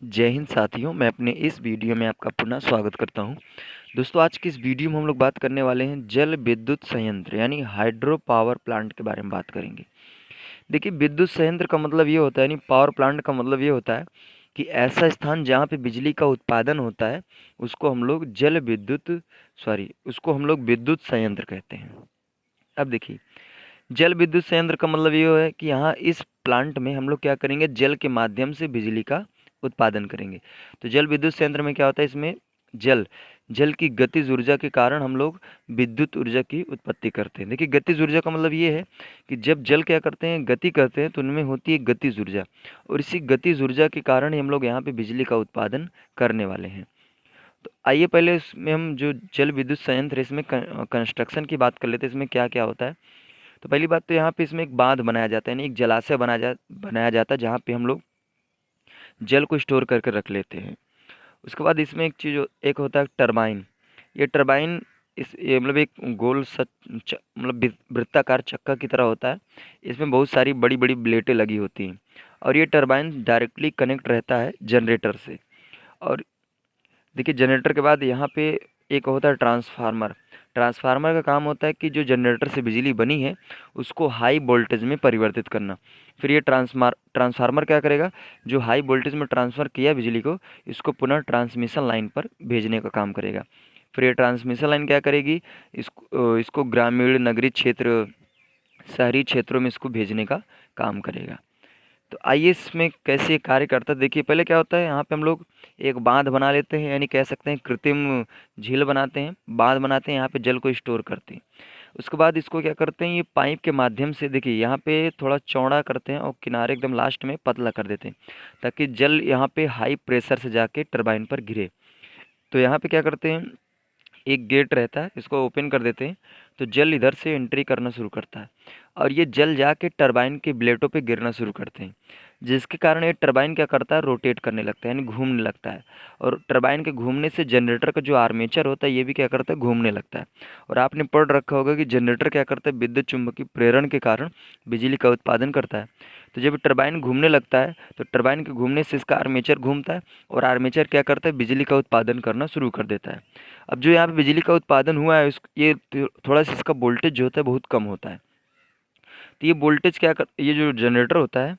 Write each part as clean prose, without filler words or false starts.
जय हिंद साथियों, मैं अपने इस वीडियो में आपका पुनः स्वागत करता हूं। दोस्तों, आज की इस वीडियो में हम लोग बात करने वाले हैं जल विद्युत संयंत्र यानी हाइड्रो पावर प्लांट के बारे में बात करेंगे। देखिए, विद्युत संयंत्र का मतलब ये होता है, यानी पावर प्लांट का मतलब ये होता है कि ऐसा स्थान जहाँ पे बिजली का उत्पादन होता है उसको हम लोग उसको हम लोग विद्युत संयंत्र कहते हैं। अब देखिए, जल विद्युत संयंत्र का मतलब ये है कि यहाँ इस प्लांट में हम लोग क्या करेंगे, जल के माध्यम से बिजली का उत्पादन करेंगे। तो जल विद्युत संयंत्र में क्या होता है, इसमें जल जल की गतिज ऊर्जा के कारण हम लोग विद्युत ऊर्जा की उत्पत्ति करते हैं। देखिए, गतिज ऊर्जा का मतलब ये है कि जब जल क्या करते हैं, गति करते हैं, तो उनमें होती है गतिज ऊर्जा, और इसी गतिज ऊर्जा के कारण ही हम लोग यहाँ पे बिजली का उत्पादन करने वाले हैं। तो आइए पहले इसमें हम जो जल विद्युत संयंत्र है इसमें कंस्ट्रक्शन की बात कर लेते हैं। इसमें क्या क्या होता है। तो पहली बात तो यहाँ पे इसमें एक बांध बनाया जाता है, यानी एक जलाशय बनाया जाता है जहाँ पे हम लोग जल को स्टोर करके रख लेते हैं। उसके बाद इसमें एक होता है टरबाइन। ये टरबाइन ये मतलब एक गोल मतलब वृत्ताकार चक्का की तरह होता है। इसमें बहुत सारी बड़ी बड़ी ब्लेटें लगी होती हैं, और ये टरबाइन डायरेक्टली कनेक्ट रहता है जनरेटर से। और देखिए, जनरेटर के बाद यहाँ पे एक होता है ट्रांसफार्मर। ट्रांसफार्मर का काम होता है कि जो जनरेटर से बिजली बनी है उसको हाई वोल्टेज में परिवर्तित करना। फिर ये ट्रांसफार्मर क्या करेगा, जो हाई वोल्टेज में ट्रांसफ़र किया बिजली को, इसको पुनः ट्रांसमिशन लाइन पर भेजने का काम करेगा। फिर ये ट्रांसमिशन लाइन क्या करेगी, इसको ग्रामीण, नगरीय क्षेत्र, शहरी क्षेत्रों में इसको भेजने का काम करेगा। तो आइए इसमें कैसे कार्य करता है। देखिए, पहले क्या होता है, यहाँ पे हम लोग एक बांध बना लेते हैं, यानी कह सकते हैं कृत्रिम झील बनाते हैं, बांध बनाते हैं, यहाँ पे जल को स्टोर करते हैं। उसके बाद इसको क्या करते हैं, ये पाइप के माध्यम से, देखिए यहाँ पे थोड़ा चौड़ा करते हैं और किनारे एकदम लास्ट में पतला कर देते हैं, ताकि जल यहाँ पे हाई प्रेशर से जाके टरबाइन पर गिरे। तो यहाँ पे क्या करते हैं, एक गेट रहता है, इसको ओपन कर देते हैं, तो जल इधर से एंट्री करना शुरू करता है, और ये जल जाके टरबाइन के ब्लेडों पे गिरना शुरू करते हैं, जिसके कारण ये टरबाइन क्या करता है, रोटेट करने लगता है, यानी घूमने लगता है। और टरबाइन के घूमने से जनरेटर का जो आर्मेचर होता है ये भी क्या करता है, घूमने लगता है। और आपने पढ़ रखा होगा कि जनरेटर क्या करता है, विद्युत चुम्बकीय प्रेरण के कारण बिजली का उत्पादन करता है। तो जब टरबाइन घूमने लगता है तो टरबाइन के घूमने से इसका आर्मेचर घूमता है, और आर्मेचर क्या करता है, बिजली का उत्पादन करना शुरू कर देता है। अब जो यहाँ पे बिजली का उत्पादन हुआ है, ये थोड़ा सा इसका वोल्टेज जो होता है बहुत कम होता है। तो ये वोल्टेज ये जो जनरेटर होता है,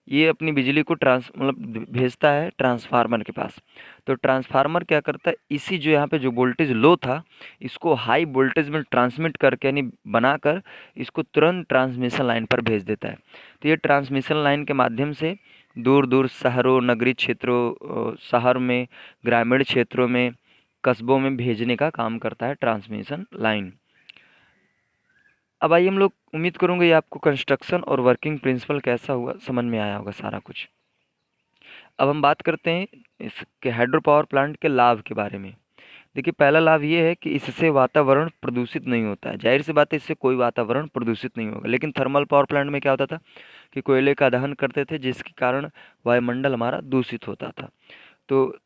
ये अपनी बिजली को मतलब भेजता है ट्रांसफार्मर के पास। तो ट्रांसफार्मर क्या करता है, इसी जो यहाँ पे जो वोल्टेज लो था, इसको हाई वोल्टेज में ट्रांसमिट करके, यानी बनाकर, इसको तुरंत ट्रांसमिशन लाइन पर भेज देता है। तो ये ट्रांसमिशन लाइन के माध्यम से दूर दूर शहरों, नगरीय क्षेत्रों, शहर में, ग्रामीण क्षेत्रों में, कस्बों में भेजने का काम करता है ट्रांसमिशन लाइन। अब आइए हम लोग, उम्मीद करूँगा ये आपको कंस्ट्रक्शन और वर्किंग प्रिंसिपल कैसा हुआ समझ में आया होगा सारा कुछ। अब हम बात करते हैं इसके हाइड्रो पावर प्लांट के लाभ के बारे में। देखिए, पहला लाभ ये है कि इससे वातावरण प्रदूषित नहीं होता है। जाहिर सी बात है, इससे कोई वातावरण प्रदूषित नहीं होगा। लेकिन थर्मल पावर प्लांट में क्या होता था कि कोयले का दहन करते थे, जिसके कारण वायुमंडल हमारा दूषित होता था। तो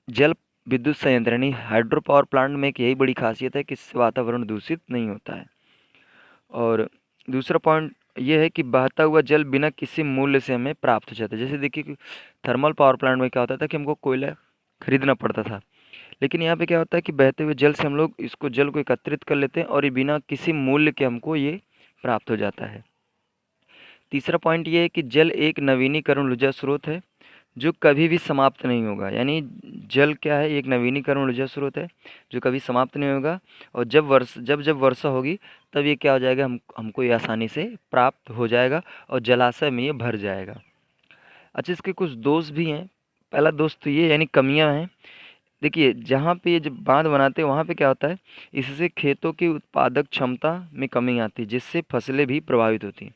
जल विद्युत संयंत्र यानी हाइड्रो पावर प्लांट में एक यही बड़ी खासियत है कि इससे वातावरण दूषित नहीं होता है। और दूसरा पॉइंट ये है कि बहता हुआ जल बिना किसी मूल्य से हमें प्राप्त हो जाता है। जैसे देखिए कि थर्मल पावर प्लांट में क्या होता था कि हमको कोयला खरीदना पड़ता था, लेकिन यहाँ पे क्या होता है कि बहते हुए जल से हम लोग इसको जल को एकत्रित कर लेते हैं, और ये बिना किसी मूल्य के हमको ये प्राप्त हो जाता है। तीसरा पॉइंट ये है कि जल एक नवीनीकरण ऊर्जा स्रोत है जो कभी भी समाप्त नहीं होगा। यानी जल क्या है, एक नवीनीकरण ऊर्जा स्रोत है जो कभी समाप्त नहीं होगा, और जब वर्षा होगी तब ये क्या हो जाएगा, हमको ये आसानी से प्राप्त हो जाएगा, और जलाशय में ये भर जाएगा। अच्छा, इसके कुछ दोष भी हैं। पहला दोष तो ये, यानी कमियां हैं। देखिए, जहाँ पे ये जब बांध बनाते हैं वहाँ पे क्या होता है, इससे खेतों की उत्पादक क्षमता में कमी आती है, जिससे फसलें भी प्रभावित होती हैं।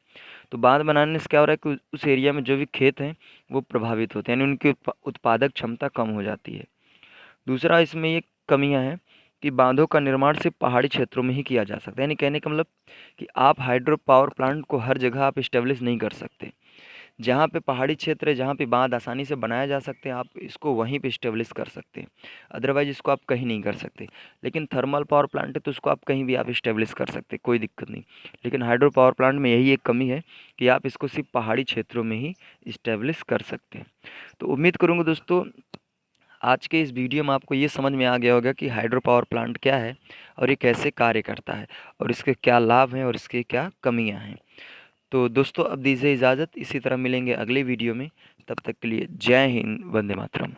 तो बांध बनाने से क्या हो रहा है कि उस एरिया में जो भी खेत हैं वो प्रभावित होते हैं, यानी उनकी उत्पादक क्षमता कम हो जाती है। दूसरा, इसमें ये कमियां हैं कि बांधों का निर्माण सिर्फ पहाड़ी क्षेत्रों में ही किया जा सकता है। यानी कहने का मतलब कि आप हाइड्रो पावर प्लांट को हर जगह आप इस्टेब्लिश नहीं कर सकते। जहाँ पे पहाड़ी क्षेत्र है, जहाँ पे बाँध आसानी से बनाया जा सकते हैं, आप इसको वहीं पे इस्टेब्लिश कर सकते हैं। अदरवाइज़ इसको आप कहीं नहीं कर सकते। लेकिन थर्मल पावर प्लांट है तो उसको आप कहीं भी आप इस्टेब्लिश कर सकते हैं, कोई दिक्कत नहीं। लेकिन हाइड्रो पावर प्लांट में यही एक कमी है कि आप इसको सिर्फ पहाड़ी क्षेत्रों में ही इस्टेब्लिश कर सकते हैं। तो उम्मीद करूँगा दोस्तों आज के इस वीडियो में आपको ये समझ में आ गया होगा कि हाइड्रो पावर प्लांट क्या है और ये कैसे कार्य करता है और इसके क्या लाभ हैं और इसकी क्या कमियां हैं। तो दोस्तों अब दीजिए इजाज़त, इसी तरह मिलेंगे अगले वीडियो में। तब तक के लिए जय हिंद, वंदे मातरम।